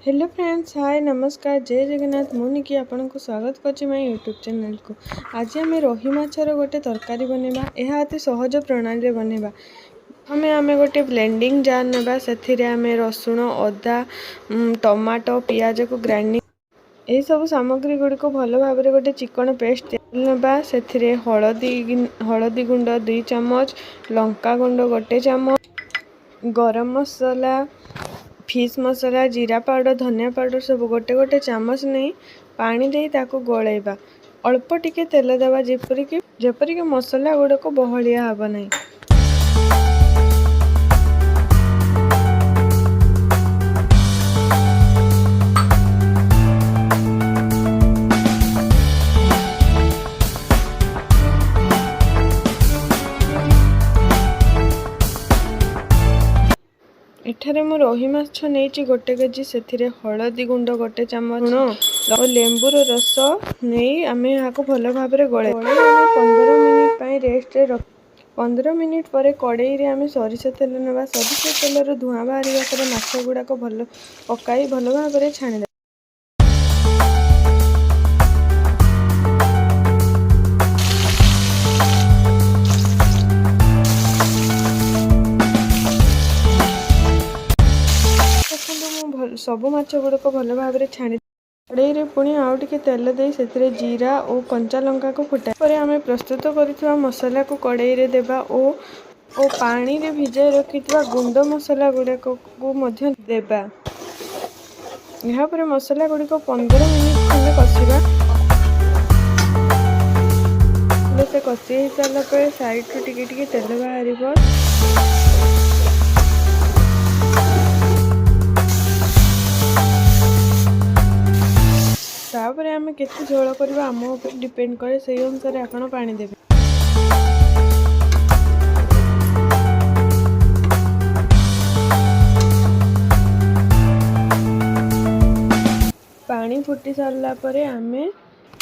Hello friends, हाय नमस्कार, जय जगन्नाथ। मुझे आपको स्वागत करछि माय यूट्यूब चैनल को। आज आम रोही माछर गोटे तरकारी बनेबा। यह अति सहज प्रणाली बनेबा। हमें गोटे ब्लेंडिंग जार नेबा। से आमे रसुण, अदा, टमाटो, पियाज को ग्राइंडिंग यही सब सामग्री गुड़िक भल भाव गोटे चिकन पेस्ट नेबा। से हलदी गुंड 2 चामच, लंका गुंड 1 चामच, गरम मसला, फिश मसला, जीरा पाउडर, धनिया पाउडर सब गोटे गोटे चामच नहीं पानी दे ताको गोलेबा। अल्प टिके तेल देवा जेपरिक मसला गुड़ाक बहलिया हब नहीं। एठारे मु रोही माछ नहीं गोटे केजी। से हलदी गुंड 1 चामच और लेंबूर रस नहीं आम यहाँ भल भाव गोले 15 मिनिट रेस्ट रख। 15 मिनिट पर कड़ई रे आम सरिष तेल नेबा। सरिष तेलर धुआं बाहर पर माछ गुड़ाक भल पकाई भल भाव छाणी। सबू माछ गुड़ाक भल भाव छाणी कड़ई पुणी आउ टिके तेल दे से जीरा और कंचा लंका को फुटा पर आम प्रस्तुत कर मसला को कड़ई रे देबा और पानी रे भिजाई रखि गुंड मसला गुड़ाक को देबा। यहाँ पर मसला गुड़िक 15 मिनिट खंडे कषा। से कषि हो सारा पर साइड रू टिके तेल बाहर। तापर आम केते झोल करबा आम ऊपर डिपेंड करे, से अनुसार आपण पानी देबे। पानी फुटी सारला परे आमे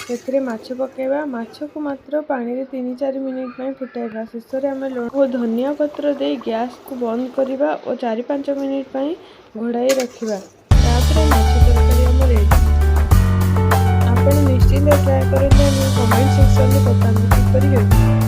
से माछ पकेबा। माछ को मात्र पानी रे 3-4 मिनिट में फुटाइबा। शेष में आम लुण और धनिया पत्र दे गैस को बंद करबा और 4-5 मिनिट में घोड़ाई रखिबा। तापर माछ तरकारी आम रेडी। आप निश्चिंत ट्राए करेंगे। कमेंट सेक्शन में बताते किपरि होइछि।